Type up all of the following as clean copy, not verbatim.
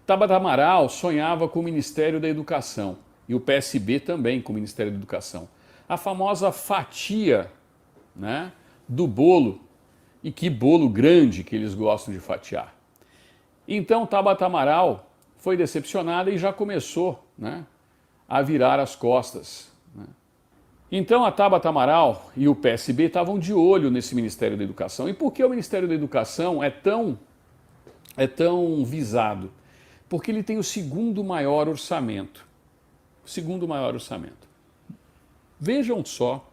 Tabata Amaral sonhava com o Ministério da Educação e o PSB também com o Ministério da Educação. A famosa fatia, né, do bolo, e que bolo grande que eles gostam de fatiar. Então Tabata Amaral foi decepcionada e já começou, né, a virar as costas. Né? Então a Tabata Amaral e o PSB estavam de olho nesse Ministério da Educação. E por que o Ministério da Educação é tão visado? Porque ele tem o segundo maior orçamento. O segundo maior orçamento. Vejam só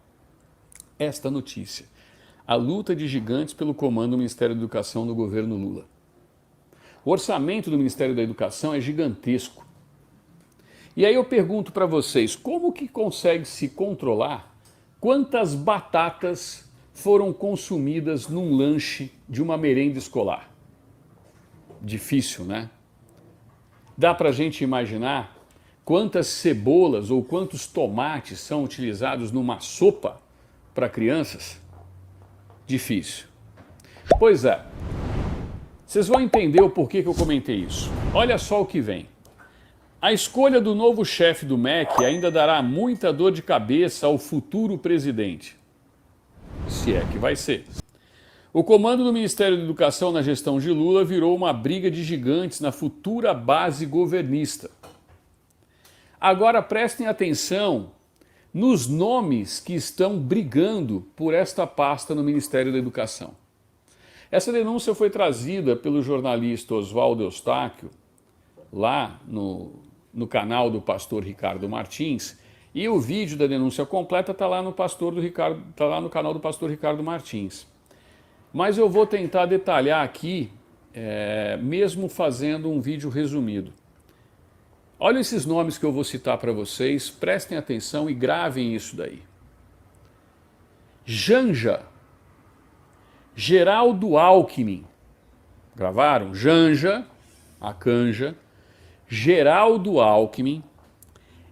esta notícia. A luta de gigantes pelo comando do Ministério da Educação no governo Lula. O orçamento do Ministério da Educação é gigantesco. E aí eu pergunto para vocês, como que consegue se controlar quantas batatas foram consumidas num lanche de uma merenda escolar? Difícil, né? Dá para a gente imaginar quantas cebolas ou quantos tomates são utilizados numa sopa para crianças? Difícil. Pois é. Vocês vão entender o porquê que eu comentei isso. Olha só o que vem. A escolha do novo chefe do MEC ainda dará muita dor de cabeça ao futuro presidente. Se é que vai ser. O comando do Ministério da Educação na gestão de Lula virou uma briga de gigantes na futura base governista. Agora prestem atenção nos nomes que estão brigando por esta pasta no Ministério da Educação. Essa denúncia foi trazida pelo jornalista Oswaldo Eustáquio, lá no canal do pastor Ricardo Martins, e o vídeo da denúncia completa está lá no canal do pastor Ricardo Martins. Mas eu vou tentar detalhar aqui, mesmo fazendo um vídeo resumido. Olha esses nomes que eu vou citar para vocês, prestem atenção e gravem isso daí. Janja, Geraldo Alckmin, gravaram? Janja, a canja, Geraldo Alckmin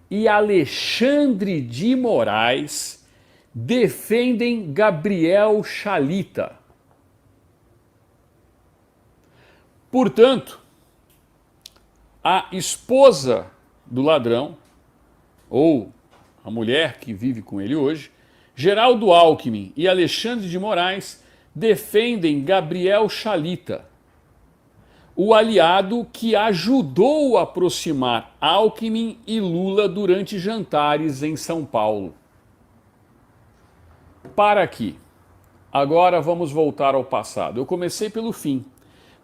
e Alexandre de Moraes defendem Gabriel Chalita. Portanto, a esposa do ladrão, ou a mulher que vive com ele hoje, Geraldo Alckmin e Alexandre de Moraes defendem Gabriel Chalita, o aliado que ajudou a aproximar Alckmin e Lula durante jantares em São Paulo. Para aqui. Agora vamos voltar ao passado. Eu comecei pelo fim.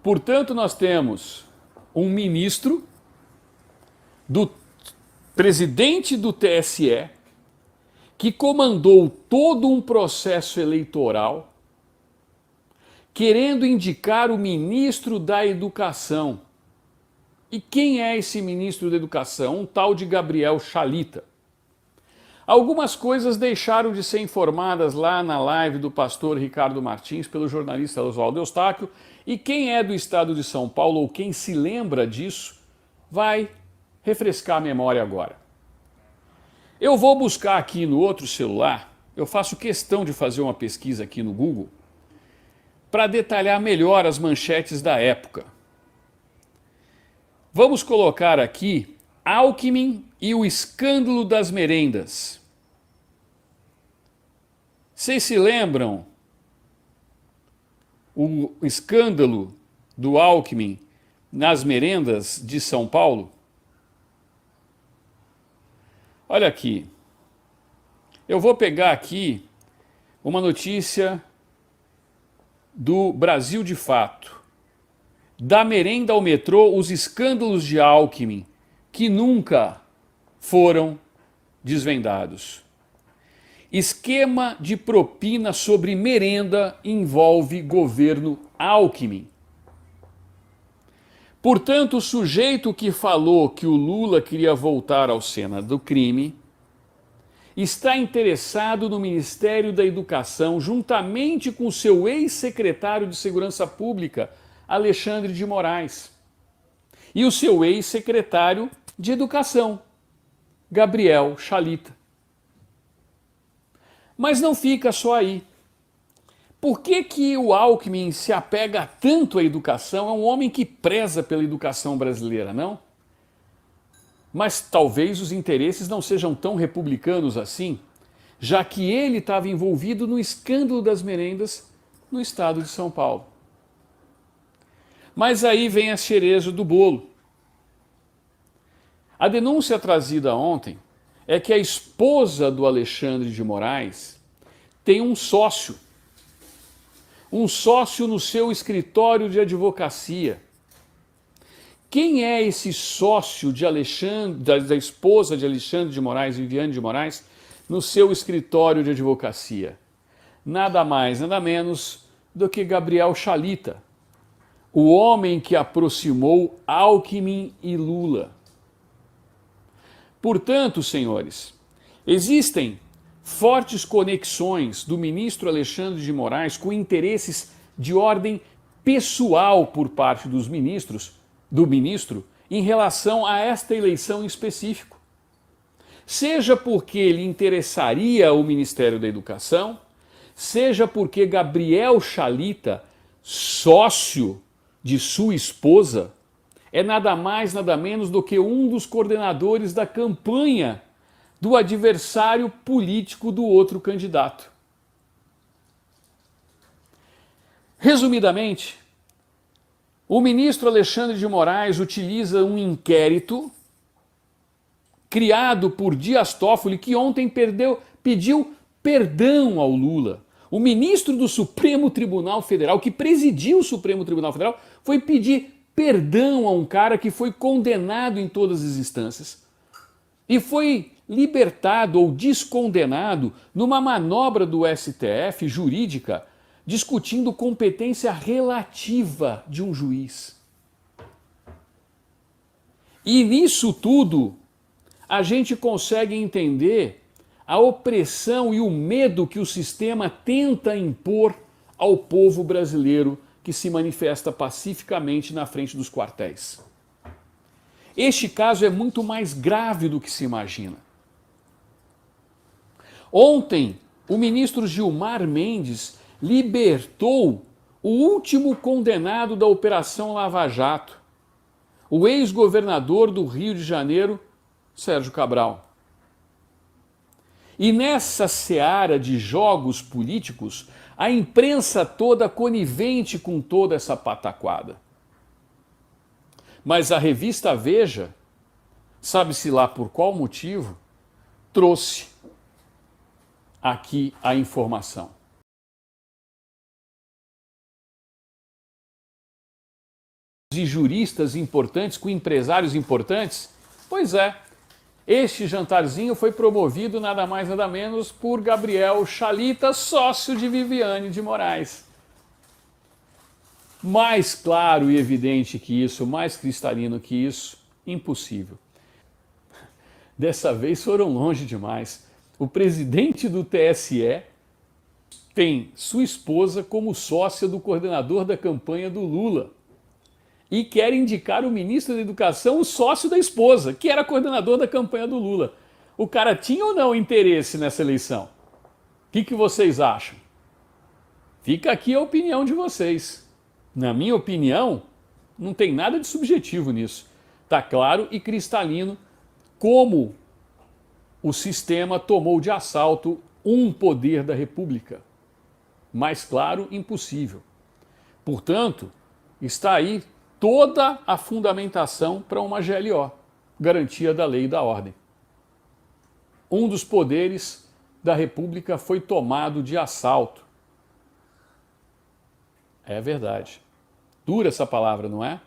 Portanto, nós temos um ministro do presidente do TSE que comandou todo um processo eleitoral querendo indicar o ministro da Educação. E quem é esse ministro da Educação? Um tal de Gabriel Chalita. Algumas coisas deixaram de ser informadas lá na live do pastor Ricardo Martins pelo jornalista Oswaldo Eustáquio, e quem é do estado de São Paulo ou quem se lembra disso vai refrescar a memória agora. Eu vou buscar aqui no outro celular, eu faço questão de fazer uma pesquisa aqui no Google para detalhar melhor as manchetes da época. Vamos colocar aqui Alckmin e o escândalo das merendas. Vocês se lembram o escândalo do Alckmin nas merendas de São Paulo? Olha aqui. Eu vou pegar aqui uma notícia do Brasil de Fato. Da merenda ao metrô, os escândalos de Alckmin, que nunca foram desvendados. Esquema de propina sobre merenda envolve governo Alckmin. Portanto, o sujeito que falou que o Lula queria voltar ao cena do crime está interessado no Ministério da Educação juntamente com seu ex-secretário de Segurança Pública, Alexandre de Moraes, e o seu ex-secretário de Educação, Gabriel Chalita. Mas não fica só aí. Por que que o Alckmin se apega tanto à educação? É um homem que preza pela educação brasileira, não? Mas talvez os interesses não sejam tão republicanos assim, já que ele estava envolvido no escândalo das merendas no estado de São Paulo. Mas aí vem a cereja do bolo. A denúncia trazida ontem é que a esposa do Alexandre de Moraes tem um sócio no seu escritório de advocacia. Quem é esse sócio de Alexandre, da esposa de Alexandre de Moraes, Viviane de Moraes, no seu escritório de advocacia? Nada mais, nada menos do que Gabriel Chalita, o homem que aproximou Alckmin e Lula. Portanto, senhores, existem fortes conexões do ministro Alexandre de Moraes com interesses de ordem pessoal por parte do ministro em relação a esta eleição em específico. Seja porque lhe interessaria o Ministério da Educação, seja porque Gabriel Chalita, sócio de sua esposa, é nada mais, nada menos do que um dos coordenadores da campanha do adversário político do outro candidato. Resumidamente, o ministro Alexandre de Moraes utiliza um inquérito criado por Dias Toffoli, que ontem pediu perdão ao Lula. O ministro do Supremo Tribunal Federal, que presidiu o Supremo Tribunal Federal, foi pedir perdão a um cara que foi condenado em todas as instâncias e foi libertado ou descondenado numa manobra do STF jurídica discutindo competência relativa de um juiz. E nisso tudo a gente consegue entender a opressão e o medo que o sistema tenta impor ao povo brasileiro que se manifesta pacificamente na frente dos quartéis. Este caso é muito mais grave do que se imagina. Ontem, o ministro Gilmar Mendes libertou o último condenado da Operação Lava Jato, o ex-governador do Rio de Janeiro, Sérgio Cabral. E nessa seara de jogos políticos, a imprensa toda conivente com toda essa pataquada. Mas a revista Veja, sabe-se lá por qual motivo, trouxe aqui a informação. E juristas importantes com empresários importantes? Pois é, este jantarzinho foi promovido nada mais nada menos por Gabriel Chalita, sócio de Viviane de Moraes. Mais claro e evidente que isso, mais cristalino que isso, impossível. Dessa vez foram longe demais. O presidente do TSE tem sua esposa como sócia do coordenador da campanha do Lula e quer indicar o ministro da Educação, o sócio da esposa, que era coordenador da campanha do Lula. O cara tinha ou não interesse nessa eleição? O que vocês acham? Fica aqui a opinião de vocês. Na minha opinião, não tem nada de subjetivo nisso. Está claro e cristalino como o sistema tomou de assalto um poder da República. Mais claro, impossível. Portanto, está aí toda a fundamentação para uma GLO, garantia da lei e da ordem. Um dos poderes da República foi tomado de assalto. É verdade. Dura essa palavra, não é?